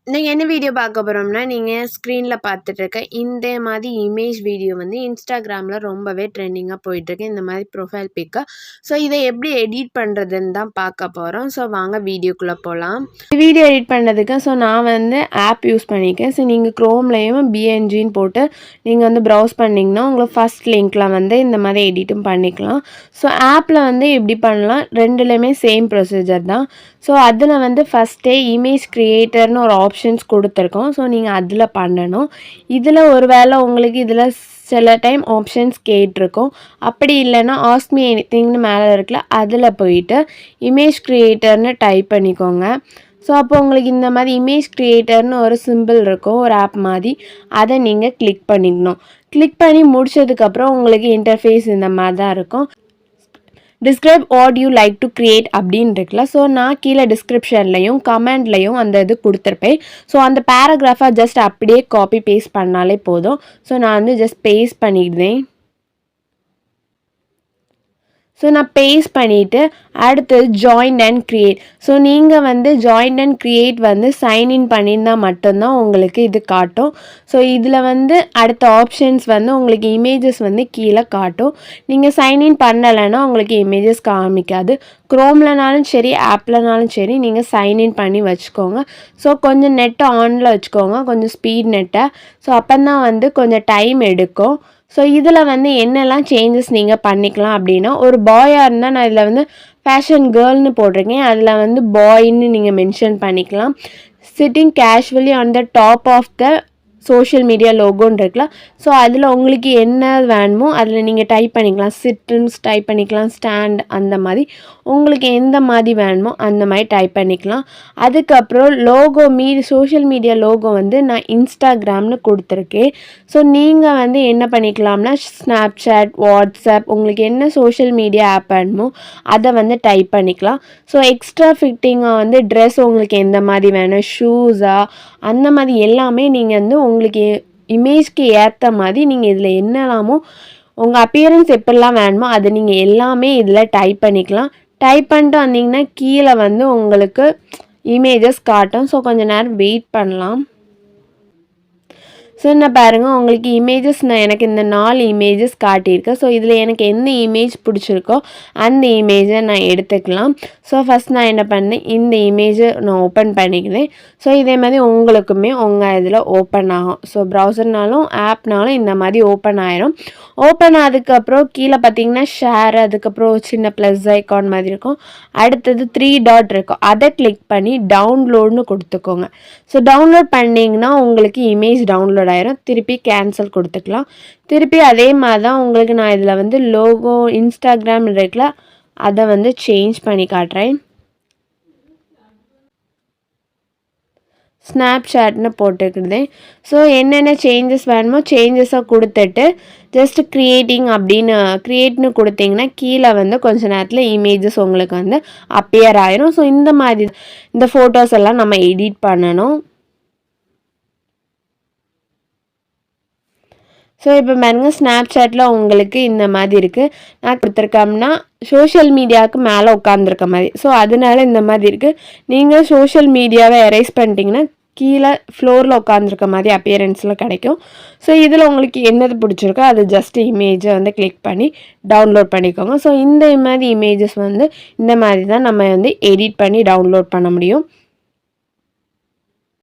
இன்னைக்கு என்ன வீடியோ பார்க்க போகிறோம்னா, நீங்கள் ஸ்க்ரீனில் பார்த்துட்டு இருக்க இந்த மாதிரி இமேஜ் வீடியோ வந்து இன்ஸ்டாகிராமில் ரொம்பவே ட்ரெண்டிங்காக போயிட்டுருக்கு. இந்த மாதிரி ப்ரொஃபைல் பிக்கு. ஸோ இதை எப்படி எடிட் பண்ணுறதுன்னு தான் பார்க்க போகிறோம். ஸோ வாங்க வீடியோக்குள்ளே போகலாம். வீடியோ எடிட் பண்ணுறதுக்கு நான் வந்து ஆப் யூஸ் பண்ணியிருக்கேன். ஸோ நீங்கள் க்ரோம்லேயும் பிஎன்ஜின்னு போட்டு நீங்கள் வந்து ப்ரௌஸ் பண்ணிங்கன்னா உங்களுக்கு ஃபஸ்ட் லிங்க்கில் வந்து இந்த மாதிரி எடிட்டும் பண்ணிக்கலாம். ஸோ ஆப்பில் வந்து எப்படி பண்ணலாம், ரெண்டுலேயுமே சேம் ப்ரொசீஜர் தான். ஸோ அதில் வந்து ஃபஸ்ட்டே இமேஜ் க்ரியேட்டர்னு ஒரு ஆப்ஷன்ஸ் கொடுத்துருக்கோம். ஸோ நீங்கள் அதில் பண்ணணும். இதில் ஒரு வேளை உங்களுக்கு இதில் சில டைம் ஆப்ஷன்ஸ் கேட்டிருக்கோம். அப்படி இல்லைன்னா ஆஸ்க் மீ எனிதிங்னு மேலே இருக்குல்ல, அதில் போயிட்டு இமேஜ் க்ரியேட்டர்னு டைப் பண்ணிக்கோங்க. ஸோ அப்போ உங்களுக்கு இந்த மாதிரி இமேஜ் க்ரியேட்டர்னு ஒரு சிம்பிள் இருக்கும், ஒரு ஆப் மாதிரி. அதை நீங்கள் கிளிக் பண்ணிக்கணும். கிளிக் பண்ணி முடிச்சதுக்கப்புறம் உங்களுக்கு இன்டர்ஃபேஸ் இந்த மாதிரி தான் இருக்கும். Describe what you like to create அப்படின்னு இருக்குல்ல. ஸோ நான் கீழே டிஸ்கிரிப்ஷன்லையும் கமெண்ட்லையும் அந்த இது கொடுத்துருப்பேன். ஸோ அந்த பேராகிராஃபாக ஜஸ்ட் அப்படியே காப்பி பேஸ்ட் பண்ணாலே போதும். ஸோ நான் வந்து ஜஸ்ட் பேஸ்ட் பண்ணிடுறேன். ஸோ நான் பேஸ்ட் பண்ணிவிட்டு அடுத்து ஜாயின் அண்ட் க்ரியேட். ஸோ நீங்கள் வந்து ஜாயின் அண்ட் க்ரியேட் வந்து சைன்இன் பண்ணியிருந்தால் மட்டும்தான் உங்களுக்கு இது காட்டும். ஸோ இதில் வந்து அடுத்த ஆப்ஷன்ஸ் வந்து உங்களுக்கு இமேஜஸ் வந்து கீழே காட்டும். நீங்கள் சைன்இன் பண்ணலைன்னா உங்களுக்கு இமேஜஸ் காமிக்காது. க்ரோம்லனாலும் சரி ஆப்லனாலும் சரி நீங்கள் சைன்இன் பண்ணி வச்சுக்கோங்க. ஸோ கொஞ்சம் நெட்டை ஆனில் வச்சுக்கோங்க, கொஞ்சம் ஸ்பீட் நெட்டை. ஸோ அப்போ தான் வந்து கொஞ்சம் டைம் எடுக்கும். ஸோ இதில் வந்து என்னெல்லாம் சேஞ்சஸ் நீங்கள் பண்ணிக்கலாம் அப்படின்னா, ஒரு பாயாக இருந்தால் நான் இதில் வந்து ஃபேஷன் கேர்ள்னு போட்டிருக்கேன். அதில் வந்து பாய்ன்னு நீங்கள் மென்ஷன் பண்ணிக்கலாம். Sitting casually on the top of the social media லோகோன்னு இருக்குல்ல. ஸோ அதில் உங்களுக்கு என்ன வேணுமோ அதில் நீங்கள் டைப் பண்ணிக்கலாம். சிட்டுன்னு டைப் பண்ணிக்கலாம், ஸ்டாண்ட் அந்த மாதிரி உங்களுக்கு எந்த மாதிரி வேணுமோ அந்த மாதிரி டைப் பண்ணிக்கலாம். அதுக்கப்புறம் லோகோ சோஷியல் மீடியா லோகோ வந்து நான் இன்ஸ்டாகிராம்னு கொடுத்துருக்கேன். ஸோ நீங்கள் வந்து என்ன பண்ணிக்கலாம்னா ஸ்னாப்சாட், வாட்ஸ்அப், உங்களுக்கு என்ன சோஷியல் மீடியா ஆப் வேணுமோ அதை வந்து டைப் பண்ணிக்கலாம். ஸோ எக்ஸ்ட்ரா ஃபிட்டிங்காக வந்து ட்ரெஸ் உங்களுக்கு எந்த மாதிரி வேணும், ஷூஸா அந்த மாதிரி எல்லாமே நீங்கள் வந்து உங்களுக்கு இமேஜ்க்கு ஏற்ற மாதிரி நீங்கள் இதில் என்னெல்லாமோ உங்கள் அப்பியரன்ஸ் எப்படிலாம் வேணுமோ அதை நீங்கள் எல்லாமே இதில் டைப் பண்ணிக்கலாம். டைப் பண்ணிட்டு வந்தீங்கன்னா கீழே வந்து உங்களுக்கு இமேஜஸ் காட்டும். ஸோ கொஞ்சம் நேரம் வெயிட் பண்ணலாம். ஸோ என்ன பாருங்கள், உங்களுக்கு இமேஜஸ் எனக்கு இந்த 4 இமேஜஸ் காட்டியிருக்கேன். ஸோ இதில் எனக்கு எந்த இமேஜ் பிடிச்சிருக்கோ அந்த இமேஜை நான் எடுத்துக்கலாம். ஸோ ஃபஸ்ட் நான் என்ன பண்ணேன், இந்த இமேஜை நான் ஓப்பன் பண்ணிக்கிறேன். ஸோ இதே மாதிரி உங்களுக்குமே உங்கள் இதில் ஓப்பன் ஆகும். ஸோ ப்ரௌசர்னாலும் ஆப்னாலும் இந்த மாதிரி ஓப்பன் ஆயிரும். ஓப்பன் ஆனதுக்கப்புறம் கீழே பார்த்தீங்கன்னா ஷேர், அதுக்கப்புறம் சின்ன ப்ளஸ் ஐக்கான் மாதிரி இருக்கும். அடுத்தது 3 டாட் இருக்கும், அதை கிளிக் பண்ணி டவுன்லோட்னு கொடுத்துக்கோங்க. ஸோ டவுன்லோட் பண்ணிங்கன்னா உங்களுக்கு இமேஜ் டவுன்லோட் ஆயிரும். திருப்பி கேன்சல் கொடுத்துக்கலாம். திருப்பி அதே மாதிரி தான் உங்களுக்கு நான் இதில் வந்து லோகோ இன்ஸ்டாகிராம் இருக்குல்ல, அதை வந்து சேஞ்ச் பண்ணி காட்டுறேன். ஸ்னாப்சாட்னு போட்டுக்கிட்டேன். ஸோ என்னென்ன சேஞ்சஸ் வேணுமோ சேஞ்சஸாக கொடுத்துட்டு ஜஸ்ட் க்ரியேட்னு கொடுத்தீங்கன்னா கீழே வந்து கொஞ்ச நேரத்தில் இமேஜஸ் உங்களுக்கு வந்து அப்பியர் ஆயிரும். ஸோ இந்த மாதிரி இந்த ஃபோட்டோஸ் எல்லாம் நம்ம எடிட் பண்ணணும். ஸோ இப்போ பாருங்கள், ஸ்னாப்சாட்டில் உங்களுக்கு இந்த மாதிரி இருக்குது. நான் கொடுத்துருக்கோம்னா சோஷியல் மீடியாவுக்கு மேலே உட்காந்துருக்க மாதிரி. ஸோ அதனால இந்த மாதிரி இருக்குது. நீங்கள் சோஷியல் மீடியாவை எரேஸ் பண்ணிட்டீங்கன்னா கீழே ஃப்ளோரில் உட்காந்துருக்க மாதிரி அப்பியரன்ஸில் கிடைக்கும். ஸோ இதில் உங்களுக்கு என்னது பிடிச்சிருக்கோ அது ஜஸ்ட் இமேஜை வந்து கிளிக் பண்ணி டவுன்லோட் பண்ணிக்கோங்க. ஸோ இந்த மாதிரி இமேஜஸ் வந்து இந்த மாதிரி தான் நம்ம வந்து எடிட் பண்ணி டவுன்லோட் பண்ண முடியும்.